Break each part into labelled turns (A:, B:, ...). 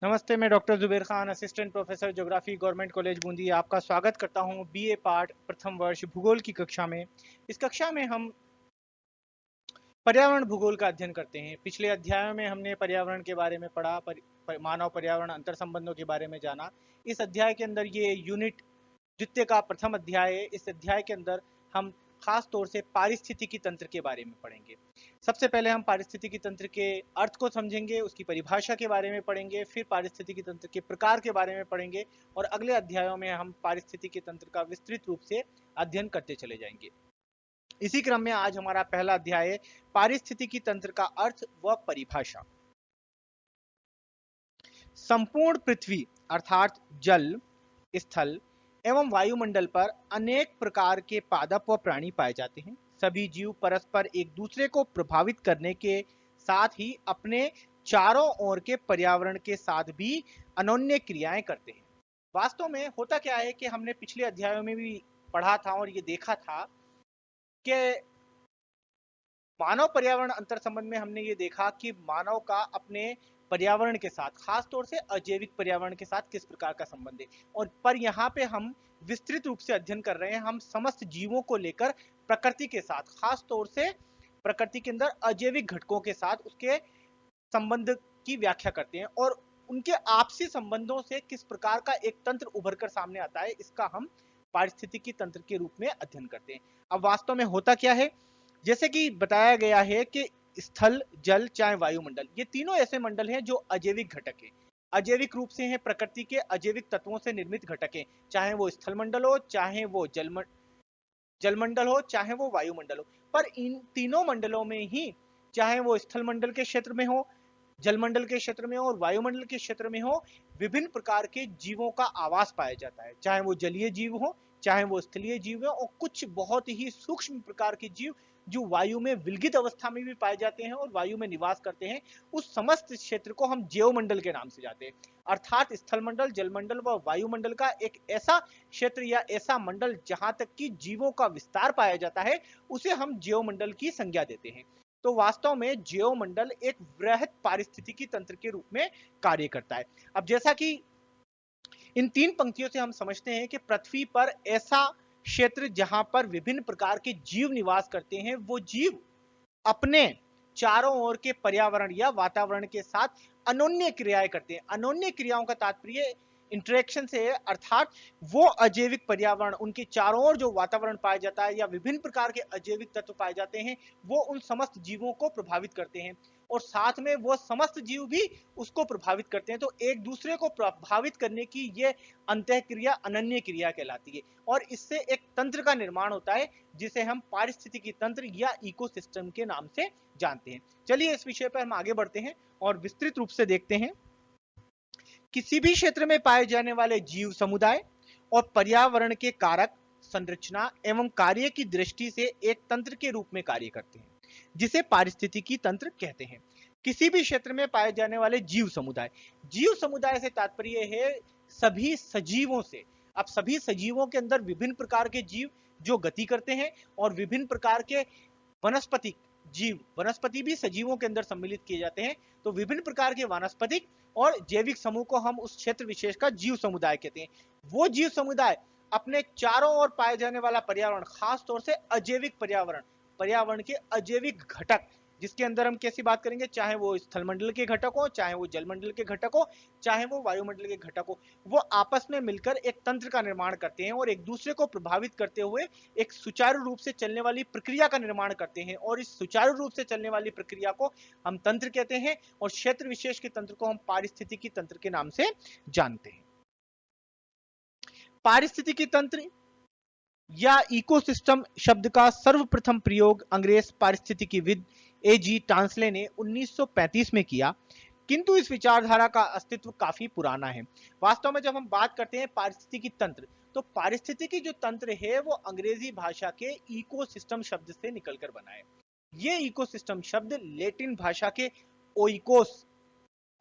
A: नमस्ते, मैं doctor Zuber Khan, assistant professor geography, government college Bundi आपका स्वागत करता हूं बीए पार्ट प्रथम वर्ष भूगोल की कक्षा में। इस कक्षा में हम पर्यावरण भूगोल का अध्ययन करते हैं। पिछले अध्यायों में हमने पर्यावरण के बारे में पढ़ा, मानव पर्यावरण अंतर संबंधों के बारे में जाना। इस अध्याय के अंदर ये यूनिट द्वितीय का प्रथम अध्याय है। इस अध्याय के अंदर हम खास तौर से पारिस्थितिकी तंत्र के बारे में पढ़ेंगे। सबसे पहले हम पारिस्थितिकी तंत्र के अर्थ को समझेंगे, उसकी परिभाषा के बारे में पढ़ेंगे, फिर पारिस्थितिकी तंत्र के प्रकार के बारे में पढ़ेंगे और अगले अध्यायों में हम पारिस्थितिकी तंत्र का विस्तृत रूप से अध्ययन करते चले जाएंगे। इसी क्रम में आज हमारा पहला अध्याय है पारिस्थितिकी तंत्र का अर्थ व परिभाषा। संपूर्ण पृथ्वी अर्थात जल, स्थल एवं वायुमंडल पर अनेक प्रकार के पादप व प्राणी पाए जाते हैं। सभी जीव परस्पर एक दूसरे को प्रभावित करने के साथ ही अपने चारों ओर के पर्यावरण के साथ भी अनोन्य क्रियाएं करते हैं। वास्तव में होता क्या है कि हमने पिछले अध्यायों में भी पढ़ा था और ये देखा था कि मानव पर्यावरण अंतर संबंध में हमने ये देखा कि मानव का अपने पर्यावरण के साथ, खास तौर से अजैविक पर्यावरण के साथ किस प्रकार का संबंध है। और पर यहाँ पे हम विस्तृत रूप से अध्ययन कर रहे हैं, हम समस्त जीवों को लेकर प्रकृति के साथ, खास तौर से प्रकृति के अंदर अजैविक घटकों के साथ उसके संबंध की व्याख्या करते हैं और उनके आपसी संबंधों से किस प्रकार का एक तंत्र उभर कर सामने आता है, इसका हम पारिस्थितिकी तंत्र के रूप में अध्ययन करते हैं। अब वास्तव में होता क्या है, जैसे कि बताया गया है कि स्थल, जल, चाहे वायुमंडल, ये तीनों ऐसे मंडल हैं जो अजैविक घटक हैं, अजैविक रूप से हैं, प्रकृति के अजैविक तत्वों से निर्मित घटक हैं। चाहे वो स्थल मंडल हो, चाहे वो जलमंडल हो, चाहे वो वायुमंडल हो। पर इन तीनों मंडलों में ही, चाहे वो स्थल मंडल के क्षेत्र में हो, जलमंडल के क्षेत्र में हो और वायुमंडल के क्षेत्र में हो, विभिन्न प्रकार के जीवों का आवास पाया जाता है। चाहे वो जलीय जीव हो, चाहे वो स्थलीय जीव हो, और कुछ बहुत ही सूक्ष्म प्रकार के जीव जो वायु में विलगित अवस्था में भी पाए जाते हैं और वायु में निवास करते हैं, उस समस्त क्षेत्र को हम जैवमंडल के नाम से जाते हैं। अर्थात स्थल मंडल, जलमंडल व वायुमंडल का एक ऐसा क्षेत्र या ऐसा मंडल जहां तक कि जीवों का विस्तार पाया जाता है, उसे हम जैवमंडल की संज्ञा देते हैं। तो वास्तव में जैवमंडल एक वृहद पारिस्थितिकी तंत्र के रूप में कार्य करता है। अब जैसा कि इन तीन पंक्तियों से हम समझते हैं कि पृथ्वी पर ऐसा क्षेत्र जहां पर विभिन्न प्रकार के जीव निवास करते हैं, वो जीव अपने चारों ओर के पर्यावरण या वातावरण के साथ अनोन्य क्रियाएं करते हैं। अनोन्य क्रियाओं का तात्पर्य इंटरेक्शन से है, अर्थात वो अजैविक पर्यावरण, उनके चारों ओर जो वातावरण पाया जाता है या विभिन्न प्रकार के अजैविक तत्व पाए जाते हैं, वो उन समस्त जीवों को प्रभावित करते हैं और साथ में वो समस्त जीव भी उसको प्रभावित करते हैं। तो एक दूसरे को प्रभावित करने की ये अंतःक्रिया अनन्य क्रिया कहलाती है और इससे एक तंत्र का निर्माण होता है जिसे हम पारिस्थितिकी तंत्र या इकोसिस्टम के नाम से जानते हैं। चलिए इस विषय पर हम आगे बढ़ते हैं और विस्तृत रूप से देखते हैं। किसी भी क्षेत्र में पाए जाने वाले जीव समुदाय और पर्यावरण के कारक संरचना एवं कार्य की दृष्टि से एक तंत्र के रूप में कार्य करते हैं, जिसे पारिस्थितिकी तंत्र कहते हैं। किसी भी क्षेत्र में पाए जाने वाले जीव समुदाय से तात्पर्य है सभी सजीवों से। अब सभी सजीवों के अंदर विभिन्न प्रकार के जीव जो गति करते हैं और विभिन्न प्रकार के वनस्पति जीव, वनस्पति भी सजीवों के अंदर सम्मिलित किए जाते हैं। तो विभिन्न प्रकार के वनस्पतिक और जैविक समूह को हम उस क्षेत्र विशेष का जीव समुदाय कहते हैं। वो जीव समुदाय अपने चारों ओर पाए जाने वाला पर्यावरण, खास तौर से अजैविक पर्यावरण, पर्यावरण के अजैविक घटक, जिसके अंदर हम कैसी बात करेंगे, चाहे वो स्थल मंडल के घटक हो, चाहे वो जलमंडल के घटक हो, चाहे वो वायुमंडल के घटक हो, वो आपस में मिलकर एक तंत्र का निर्माण करते हैं और एक दूसरे को प्रभावित करते हुए एक सुचारू रूप से चलने वाली प्रक्रिया का निर्माण करते हैं। और इस सुचारू रूप से चलने वाली प्रक्रिया को हम तंत्र कहते हैं और क्षेत्र विशेष के तंत्र को हम पारिस्थितिकी तंत्र के नाम से जानते हैं। पारिस्थितिकी तंत्र या इकोसिस्टम शब्द का सर्वप्रथम प्रयोग अंग्रेज पारिस्थितिकीविद A.G. टांसले ने 1935 में किया, किंतु इस विचारधारा का अस्तित्व काफी पुराना है। वास्तव में जब हम बात करते हैं पारिस्थितिकी तंत्र, तो पारिस्थितिकी जो तंत्र है वो अंग्रेजी भाषा के इकोसिस्टम शब्द से निकलकर बना है। ये इकोसिस्टम शब्द लैटिन भाषा के ओइकोस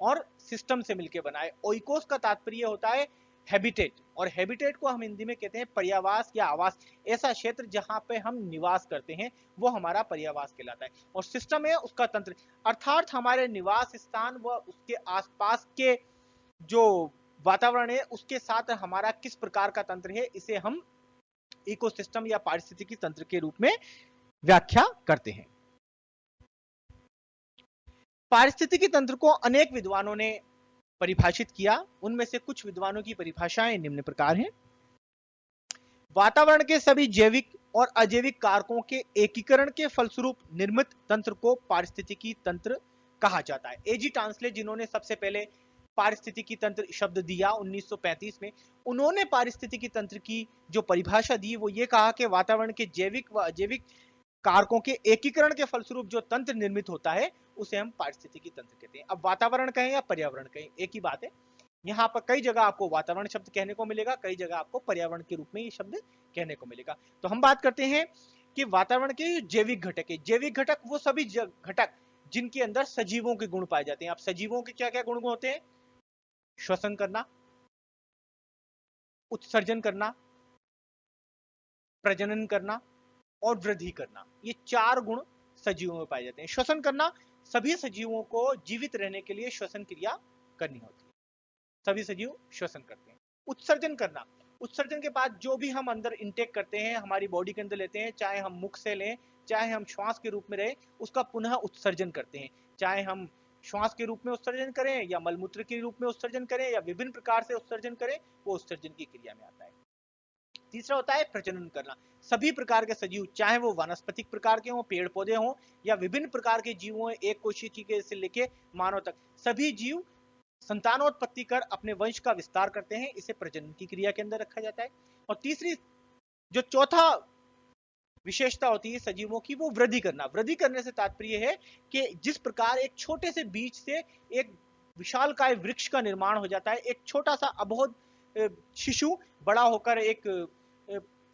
A: और सिस्टम से मिलकर बना है। ओइकोस का तात्पर्य होता है हैबिटेट, और हैबिटेट को हम हिंदी में कहते हैं पर्यावास या आवास। ऐसा क्षेत्र जहां पे हम निवास करते हैं वो हमारा पर्यावास कहलाता है। और सिस्टम है उसका तंत्र, अर्थात हमारे निवास स्थान व उसके आसपास के जो वातावरण है उसके साथ हमारा किस प्रकार का तंत्र है, इसे हम इकोसिस्टम या पारिस्थितिकी तंत्र के रूप में व्याख्या करते हैं। पारिस्थितिकी तंत्र को अनेक विद्वानों ने परिभाषित किया। उनमें से कुछ विद्वानों की परिभाषाएं निम्न प्रकार हैं। वातावरण के सभी जैविक और अजैविक कारकों के एकीकरण के फलस्वरूप निर्मित तंत्र को पारिस्थितिकी तंत्र कहा जाता है। एजी टांसले, जिन्होंने सबसे पहले पारिस्थितिकी तंत्र शब्द दिया 1935 में, उन्होंने पारिस्थितिकी तंत्र की जो परिभाषा दी वो ये कहा कि वातावरण के जैविक व अजैविक कारकों के एकीकरण के फलस्वरूप जो तंत्र निर्मित होता है उसे हम पारिस्थितिकी तंत्र कहते हैं। अब वातावरण कहें या पर्यावरण कहें, एक ही बात है। यहाँ पर कई जगह आपको वातावरण शब्द कहने को मिलेगा, कई जगह आपको पर्यावरण के रूप में ये शब्द कहने को मिलेगा। तो हम बात करते हैं कि वातावरण के जैविक घटक है। जैविक घटक वो सभी घटक जिनके अंदर सजीवों के गुण पाए जाते हैं। अब सजीवों के क्या क्या गुण होते हैं? श्वसन करना, उत्सर्जन करना, प्रजनन करना और वृद्धि करना। ये 4 गुण सजीवों में पाए जाते हैं। श्वसन करना, सभी सजीवों को जीवित रहने के लिए श्वसन क्रिया करनी होती है। सभी सजीव श्वसन करते हैं। उत्सर्जन करना, उत्सर्जन के बाद जो भी हम अंदर इनटेक करते हैं, हमारी बॉडी के अंदर लेते हैं, चाहे हम मुख से लें, चाहे हम श्वास के रूप में रहे, उसका पुनः उत्सर्जन करते हैं। चाहे हम श्वास के रूप में उत्सर्जन करें या मलमूत्र के रूप में उत्सर्जन करें या विभिन्न प्रकार से उत्सर्जन करें, वो उत्सर्जन की क्रिया में आता है। तीसरा होता है प्रजनन करना। सभी प्रकार के सजीव, चाहे वो वनस्पतिक प्रकार के हों, पेड़ पौधे हों या विभिन्न प्रकार के जीव हों, एक कोशिकीय से लेके मानव तक, सभी जीव संतानोत्पत्ति कर अपने वंश का विस्तार करते हैं। इसे प्रजनन की क्रिया के अंदर रखा जाता है। और तीसरी जो चौथा विशेषता होती है सजीवों की, वो वृद्धि करना। वृद्धि करने से तात्पर्य है कि जिस प्रकार एक छोटे से बीज से एक विशालकाय वृक्ष का निर्माण हो जाता है, एक छोटा सा अबोध शिशु बड़ा होकर एक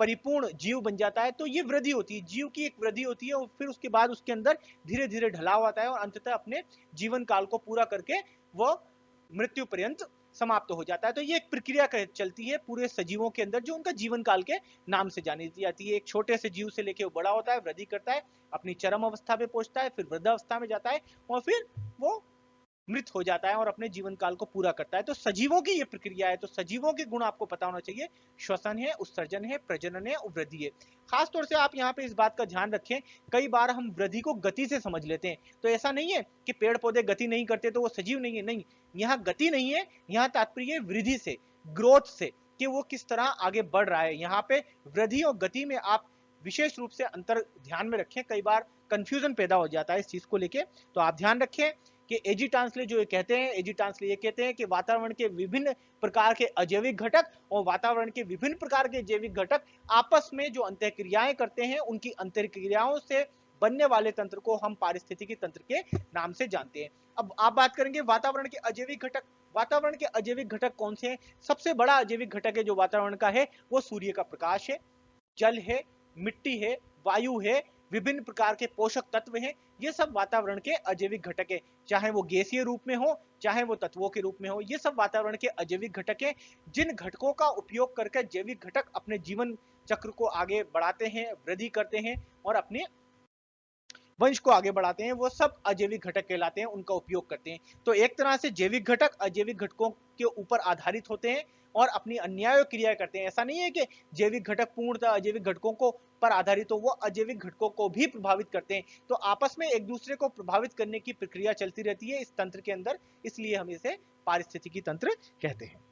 A: परिपूर्ण जीव बन जाता है, तो ये वृद्धि होती है, जीव की एक वृद्धि होती है। और फिर उसके बाद उसके अंदर धीरे धीरे ढलाव आता है और अंततः अपने जीवन काल को पूरा करके वह मृत्यु पर्यंत समाप्त हो जाता है। तो ये एक प्रक्रिया चलती है पूरे सजीवों के अंदर, जो उनका जीवन काल के नाम से जानी जाती है। एक छोटे से जीव से लेके वो बड़ा होता है, वृद्धि करता है, अपनी चरम अवस्था पे पहुंचता है, फिर वृद्धावस्था में जाता है और फिर वो मृत हो जाता है और अपने जीवन काल को पूरा करता है। तो सजीवों की ये प्रक्रिया है। तो सजीवों के गुण आपको पता होना चाहिए। श्वसन है, उत्सर्जन है, प्रजनन है और वृद्धि है। खासतौर से आप यहाँ पे इस बात का ध्यान रखें, कई बार हम वृद्धि को गति से समझ लेते हैं। तो ऐसा नहीं है कि पेड़ पौधे गति नहीं करते तो वो सजीव नहीं है, नहीं, यहाँ गति नहीं है, यहाँ तात्पर्य वृद्धि से, ग्रोथ से, कि वो किस तरह आगे बढ़ रहा है। यहाँ पे वृद्धि और गति में आप विशेष रूप से अंतर ध्यान में रखें। कई बार कंफ्यूजन पैदा हो जाता है इस चीज को लेके, तो आप ध्यान रखें कि एजी टांसले जो ये कहते हैं, एजी टांसले ये कहते हैं कि वातावरण के विभिन्न प्रकार के अजैविक घटक और वातावरण के विभिन्न प्रकार के जैविक घटक आपस में जो अंतःक्रियाएं करते हैं, उनकी अंतःक्रियाओं से बनने वाले तंत्र को हम पारिस्थितिकी तंत्र के नाम से जानते हैं। अब आप बात करेंगे वातावरण के अजैविक घटक। वातावरण के अजैविक घटक कौन से हैं? सबसे बड़ा अजैविक घटक है जो वातावरण का है, वो सूर्य का प्रकाश है, जल है, मिट्टी है, वायु है, विभिन्न प्रकार के पोषक तत्व हैं। ये सब वातावरण के अजैविक घटक है, चाहे वो गैसीय रूप में हो, चाहे वो तत्वों के रूप में हो। ये सब वातावरण के अजैविक घटक है, जिन घटकों का उपयोग करके जैविक घटक अपने जीवन चक्र को आगे बढ़ाते हैं, वृद्धि करते हैं और अपने वंश को आगे बढ़ाते हैं, वो सब अजैविक घटक कहलाते हैं, उनका उपयोग करते हैं। तो एक तरह से जैविक घटक अजैविक घटकों के ऊपर आधारित होते हैं और अपनी अन्याय क्रिया करते हैं। ऐसा नहीं है कि जैविक घटक पूर्णतः अजैविक घटकों को पर आधारित हो, वो अजैविक घटकों को भी प्रभावित करते हैं। तो आपस में एक दूसरे को प्रभावित करने की प्रक्रिया चलती रहती है इस तंत्र के अंदर, इसलिए हम इसे पारिस्थितिकी तंत्र कहते हैं।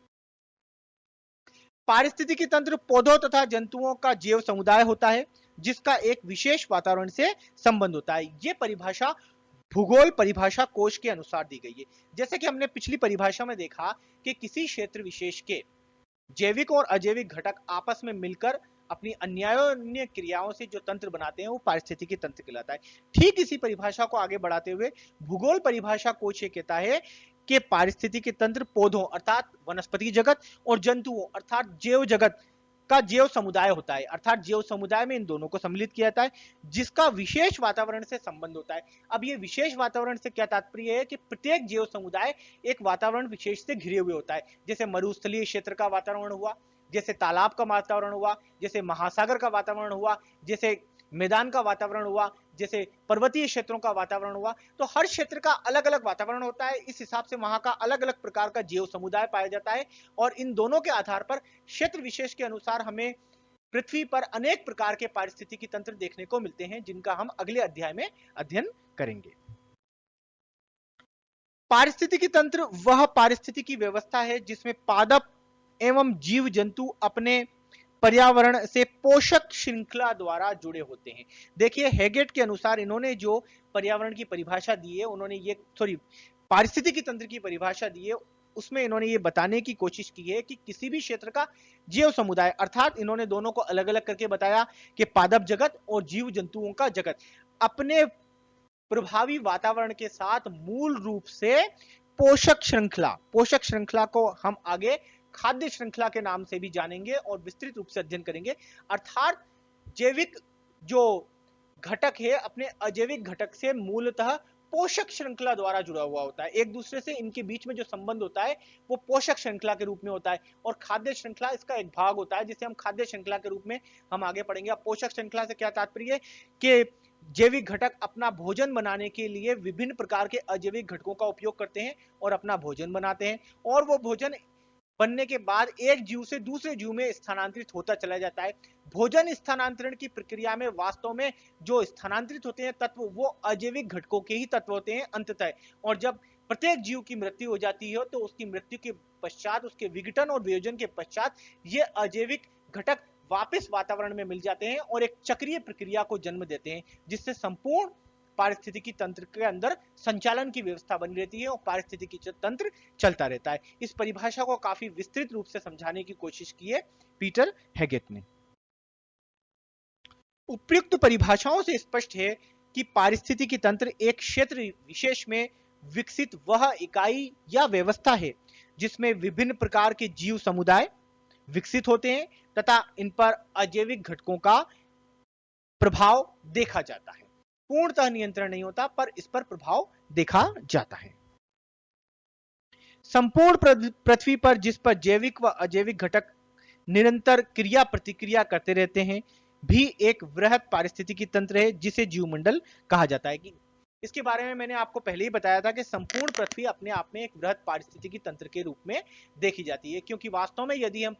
A: पारिस्थितिकी तंत्र पौधों तथा जंतुओं का जैव समुदाय होता है, जिसका एक विशेष वातावरण से संबंध होता है। ये परिभाषा भूगोल परिभाषा कोश के अनुसार दी गई है। जैसे कि हमने पिछली परिभाषा में देखा कि किसी क्षेत्र विशेष के जैविक और अजैविक घटक आपस में मिलकर अपनी अन्योन्य क्रियाओं से जो तंत्र बनाते हैं, वो पारिस्थितिकी तंत्र कहलाता है। ठीक इसी परिभाषा को आगे बढ़ाते हुए भूगोल परिभाषा कोश ये कहता है कि पारिस्थितिकी तंत्र पौधों अर्थात वनस्पति जगत और जंतुओं अर्थात जैव जगत का जैव समुदाय होता है। अर्थात जैव समुदाय में इन दोनों को सम्मिलित किया जाता है, जिसका विशेष वातावरण से संबंध होता है। अब ये विशेष वातावरण से क्या तात्पर्य है कि प्रत्येक जैव समुदाय एक वातावरण विशेष से घिरे हुए होता है। जैसे मरुस्थलीय क्षेत्र का वातावरण हुआ, जैसे तालाब का वातावरण हुआ, जैसे महासागर का वातावरण हुआ, जैसे मैदान का वातावरण हुआ, जैसे पर्वतीय क्षेत्रों का वातावरण हुआ, तो हर क्षेत्र का अलग अलग वातावरण होता है। इस हिसाब से वहां का अलग अलग प्रकार का जीव समुदाय पाया जाता है और इन दोनों के आधार पर क्षेत्र विशेष के अनुसार हमें पृथ्वी पर अनेक प्रकार के पारिस्थितिकी तंत्र देखने को मिलते हैं, जिनका हम अगले अध्याय में अध्ययन करेंगे। पारिस्थितिकी तंत्र वह पारिस्थितिकी व्यवस्था है जिसमें पादप एवं जीव जंतु अपने पर्यावरण से पोषक श्रृंखला द्वारा जुड़े होते हैं। देखिए, हेगेट के अनुसार इन्होंने जो पर्यावरण की परिभाषा दी है, उन्होंने ये पारिस्थितिकी तंत्र की परिभाषा दी है, उसमें इन्होंने ये बताने की कोशिश की है कि किसी भी क्षेत्र का जीव समुदाय, अर्थात इन्होंने दोनों को अलग अलग करके बताया कि पादप जगत और जीव जंतुओं का जगत अपने प्रभावी वातावरण के साथ मूल रूप से पोषक श्रृंखला को हम आगे खाद्य श्रृंखला के नाम से भी जानेंगे और विस्तृत रूप से अध्ययन करेंगे। अर्थात जैविक जो घटक है अपने अजैविक घटक से मूलतः पोषक श्रृंखला द्वारा जुड़ा हुआ होता है। एक दूसरे से इनके बीच में जो संबंध होता है वो पोषक श्रृंखला के रूप में होता है और खाद्य श्रृंखला इसका एक भाग होता है, जिसे हम खाद्य श्रृंखला के रूप में हम आगे पढ़ेंगे। अब पोषक श्रृंखला से क्या तात्पर्य है कि जैविक घटक अपना भोजन बनाने के लिए विभिन्न प्रकार के अजैविक घटकों का उपयोग करते हैं और अपना भोजन बनाते हैं, और वो भोजन बनने के बाद एक जीव से दूसरे जीव में स्थानांतरित होता चला जाता है। भोजन स्थानांतरण की प्रक्रिया में वास्तव में जो स्थानांतरित होते हैं तत्व वो अजैविक घटकों के ही तत्व होते हैं अंततः, और जब प्रत्येक जीव की मृत्यु हो जाती है तो उसकी मृत्यु के पश्चात, उसके विघटन और वियोजन के पश्चात ये अजैविक घटक वापस वातावरण में मिल जाते हैं और एक चक्रीय प्रक्रिया को जन्म देते हैं, जिससे संपूर्ण पारिस्थितिकी तंत्र के अंदर संचालन की व्यवस्था बनी रहती है और पारिस्थितिकी तंत्र चलता रहता है। इस परिभाषा को काफी विस्तृत रूप से समझाने की कोशिश की है पीटर हेगेट ने। उपयुक्त परिभाषाओं से स्पष्ट है कि पारिस्थितिकी तंत्र एक क्षेत्र विशेष में विकसित वह इकाई या व्यवस्था है जिसमें विभिन्न प्रकार के जीव समुदाय विकसित होते हैं तथा इन पर अजैविक घटकों का प्रभाव देखा जाता है। पूर्णतः नियंत्रण नहीं होता पर इस पर प्रभाव देखा जाता है। संपूर्ण पृथ्वी पर जिस पर जैविक व अजैविक घटक निरंतर क्रिया प्रतिक्रिया करते रहते हैं भी एक वृहत पारिस्थितिकी तंत्र है जिसे जीवमंडल कहा जाता है। कि इसके बारे में मैंने आपको पहले ही बताया था कि संपूर्ण पृथ्वी अपने आप में एक वृहत पारिस्थितिकी तंत्र के रूप में देखी जाती है, क्योंकि वास्तव में यदि हम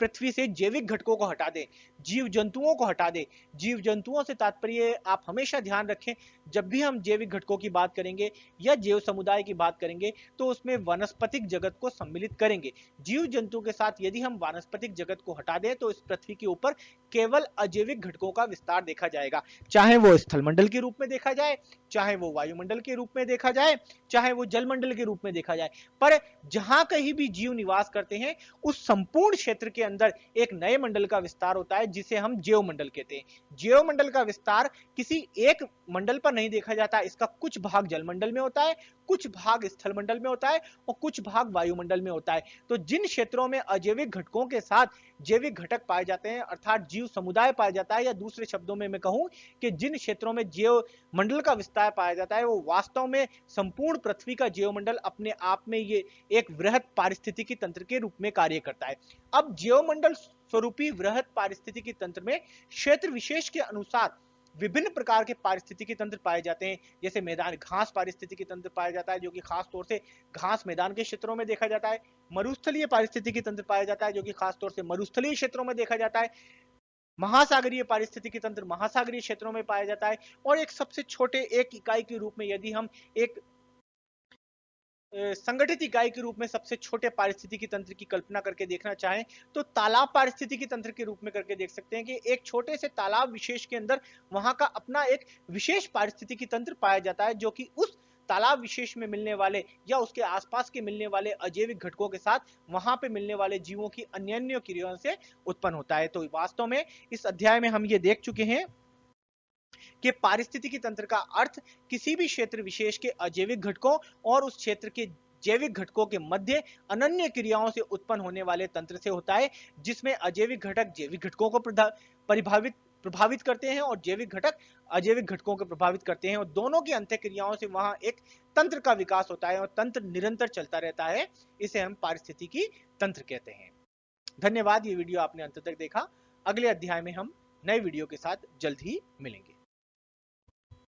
A: पृथ्वी से जैविक घटकों को हटा दें, जीव जंतुओं को हटा दें, जीव जंतुओं से तात्पर्य आप हमेशा ध्यान रखें जब भी हम जैविक घटकों की बात करेंगे या जैव समुदाय की बात करेंगे तो उसमें वनस्पतिक जगत को सम्मिलित करेंगे। जीव जंतु के साथ यदि हम वनस्पतिक जगत को हटा दें तो इस पृथ्वी के ऊपर केवल अजैविक घटकों का विस्तार देखा जाएगा, चाहे वो स्थलमंडल के रूप में देखा जाए, चाहे वो वायुमंडल के रूप में देखा जाए, चाहे वो जलमंडल के रूप में देखा जाए। पर जहां कहीं भी जीव निवास करते हैं उस संपूर्ण क्षेत्र के अंदर एक नए मंडल का विस्तार होता है जिसे हम जैव मंडल कहते हैं। जैव मंडल का विस्तार किसी एक मंडल पर नहीं देखा जाता, इसका कुछ भाग जलमंडल में होता है, कुछ भाग स्थलमंडल में होता है और कुछ भाग वायुमंडल में होता है। तो जिन क्षेत्रों में अजैविक घटकों के साथ जैविक घटक पाए जाते हैं अर्थात जीव समुदाय पाया जाता है, या दूसरे शब्दों में मैं कहूं कि जिन क्षेत्रों में जैव मंडल का विस्तार पाया जाता है वो वास्तव में संपूर्ण पृथ्वी का जैव मंडल अपने आप में ये एक वृहत पारिस्थितिकी तंत्र के रूप में कार्य करता है। अब जैव मंडल स्वरूपी वृहत पारिस्थितिकी तंत्र में क्षेत्र विशेष के अनुसार विभिन्न प्रकार के पारिस्थितिकी तंत्र पाए जाते हैं। जैसे मैदान घास पारिस्थितिकी तंत्र पाया जाता है जो कि खास तौर से घास मैदान के क्षेत्रों में देखा जाता है। मरुस्थलीय पारिस्थितिकी तंत्र पाया जाता है जो कि खास तौर से मरुस्थलीय क्षेत्रों में देखा जाता है। महासागरीय पारिस्थितिकी तंत्र महासागरीय क्षेत्रों में पाया जाता है। और एक सबसे छोटे एक इकाई के रूप में यदि हम एक संगठित इकाई के रूप में सबसे छोटे पारिस्थितिकी तंत्र की कल्पना करके देखना चाहें तो तालाब पारिस्थितिकी तंत्र के रूप में करके देख सकते हैं कि एक छोटे से तालाब विशेष के अंदर वहां का अपना एक विशेष पारिस्थितिकी तंत्र पाया जाता है जो कि उस तालाब विशेष में मिलने वाले या उसके आसपास के मिलने वाले अजैविक घटकों के साथ वहां पे मिलने वाले जीवों की अन्योन्य क्रियाओं से उत्पन्न होता है। तो वास्तव में इस अध्याय में हम ये देख चुके हैं कि पारिस्थितिकी तंत्र का अर्थ किसी भी क्षेत्र विशेष के अजैविक घटकों और उस क्षेत्र के जैविक घटकों के मध्य अनन्य क्रियाओं से उत्पन्न होने वाले तंत्र से होता है, जिसमें अजैविक घटक जैविक घटकों को प्रभावित करते हैं और जैविक घटक अजैविक घटकों को प्रभावित करते हैं और दोनों की अंत्य क्रियाओं से वहां एक तंत्र का विकास होता है और तंत्र निरंतर चलता रहता है। इसे हम पारिस्थितिकी तंत्र कहते हैं। धन्यवाद, ये वीडियो आपने अंत तक देखा। अगले अध्याय में हम नए वीडियो के साथ जल्द ही मिलेंगे।